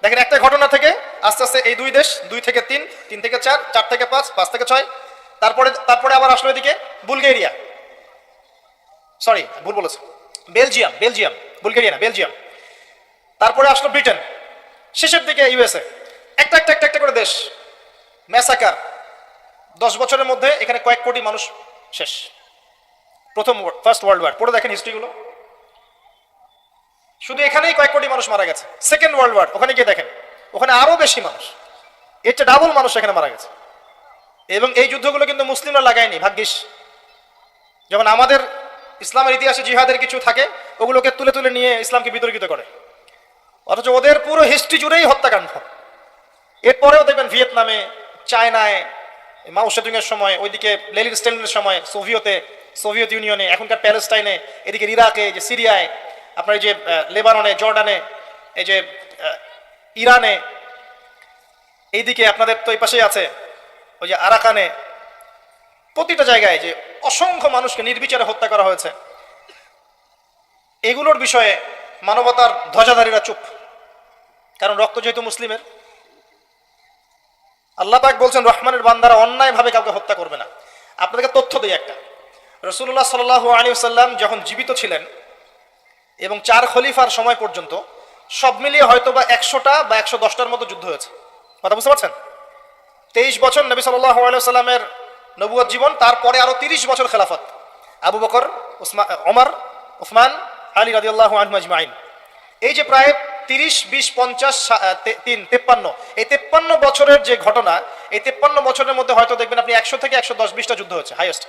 দেখেন, একটা ঘটনা থেকে আস্তে আস্তে এই দুই দেশ 2 থেকে 3, 3 থেকে 4, 4 থেকে 5, 5 থেকে 6, তারপরে আবার আসলো এদিকে বুলগেরিয়া, সরি ভুল বলেছে, বেলজিয়াম, বুলগেরিয়া না, বেলজিয়াম। তারপরে আসলো ব্রিটেন, শেষের দিকে ইউএসএ। একটা করে দেশ, ম্যাসাকার। 10 বছরের মধ্যে এখানে কয়েক কোটি মানুষ শেষ। ফার্স্ট ওয়ার্ল্ড ওয়ার পড়ে দেখেন হিস্ট্রিগুলো, শুধু এখানেই কয়েক কোটি মানুষ মারা গেছে। সেকেন্ড ওয়ার্ল্ড ওয়ার, ওখানে গিয়ে দেখেন, ওখানে আরো বেশি মানুষ, এর চেয়ে ডাবল মানুষ এখানে মারা গেছে। এবং এই যুদ্ধগুলো কিন্তু মুসলিমরা লাগায়নি, ভাগ্যিস। যখন আমাদের ইসলামের ইতিহাসে জিহাদের কিছু থাকে, ওগুলোকে তুলে তুলে নিয়ে ইসলামকে বিতর্কিত করে, অথচ ওদের পুরো হিস্ট্রি জুড়েই হত্যাকাণ্ড। এরপরেও দেখবেন ভিয়েতনামে, চায়নায়, মাও সেতুংয়ের সময়, ওইদিকে লেনিন স্ট্যালিনের সময়, সোভিয়েত ইউনিয়নে, এখনকার প্যালেস্টাইনে, এদিকে ইরাকে, যে সিরিয়ায়, আপনার এই যে লেবাননে, জর্ডানে, এই যে ইরানে, এইদিকে আপনাদের তো এই পাশেই আছে ওই যে আরাকানে, প্রতিটা জায়গায় যে অসংখ্য মানুষকে নির্বিচারে হত্যা করা হয়েছে। এগুলোর বিষয়ে মানবতার ধ্বজাধারীরা চুপ, কারণ রক্ত যেহেতু মুসলিমের। আল্লাহ পাক বলছেন রহমানের বান্দারা অন্যায়ভাবে কাউকে হত্যা করবে না। আপনাদেরকে তথ্য দিই একটা, রাসূলুল্লাহ সাল্লাল্লাহু আলাইহি ওয়াসাল্লাম যখন জীবিত ছিলেন এবং 4 খলিফার সময় পর্যন্ত সব মিলিয়ে হয়তো বা 100টা বা 110টার মতো যুদ্ধ হয়েছে। কথা বুঝতে পারছেন? 23 বছর নবী সাল্লাল্লাহু আলাইহি ওয়াসাল্লামের নবুয়ত জীবন, তারপরে আরো 30 বছর খেলাফত, আবু বকর, ওমর, উসমান, আলী রাদিয়াল্লাহু আনহুম আজমাইন। এই যে প্রায় 30, 20, 50, 3, 53, এই 53 বছরের যে ঘটনা, এই 53 বছরের মধ্যে হয়তো দেখবেন আপনি 100 থেকে 110-20টা যুদ্ধ হচ্ছে হাইয়েস্ট।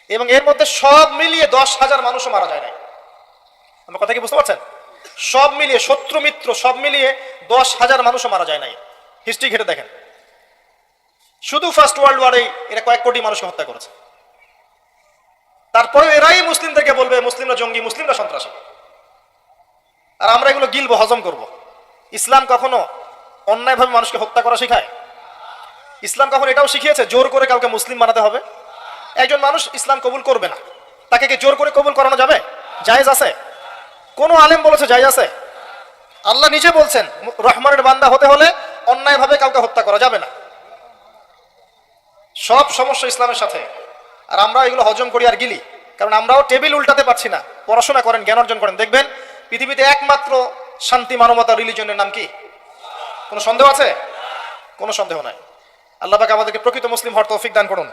এবং এর মধ্যে সব মিলিয়ে 10,000 মানুষও মারা যায় নাই। আমার কথা কি বুঝতে পারছেন? সব মিলিয়ে, শত্রু মিত্র সব মিলিয়ে 10,000 মানুষও মারা যায় নাই। হিস্ট্রি ঘেটে দেখেন, শুধু ফার্স্ট ওয়ার্ল্ড ওয়ারেই এরা কয়েক কোটি মানুষকে হত্যা করেছে। তারপরে এরাই মুসলিমদেরকে বলবে মুসলিমরা জঙ্গি, মুসলিমরা সন্ত্রাসী। আর আমরা এগুলো গিলবো, হজম করব। ইসলাম কখনো অন্যায়ভাবে মানুষকে হত্যা করা শেখায়? ইসলাম কখনো এটাও শিখিয়েছে জোর করে কাউকে মুসলিম বানাতে হবে? একজন মানুষ ইসলাম কবুল করবে না, তাকে কি জোর করে কবুল করানো যাবে? জায়েজ আছে? কোন আলেম বলেছে জায়েজ আছে? আল্লাহ নিজে বলছেন রহমানের বান্দা হতে হলে অন্যায়ভাবে কাউকে হত্যা করা যাবে না। সব সমস্যা ইসলামের সাথে, আর আমরা এগুলো হজম করি আর গিলি, কারণ আমরাও টেবিল উল্টাতে পারছি না। পড়াশোনা করেন, জ্ঞান অর্জন করেন, দেখবেন পৃথিবীতে একমাত্র শান্তি মানবতা রিলিজনের নাম কি? কোনো সন্দেহ আছে? কোনো সন্দেহ নাই। আল্লাহ পাক আমাদেরকে প্রকৃত মুসলিম হওয়ার তৌফিক দান করুন।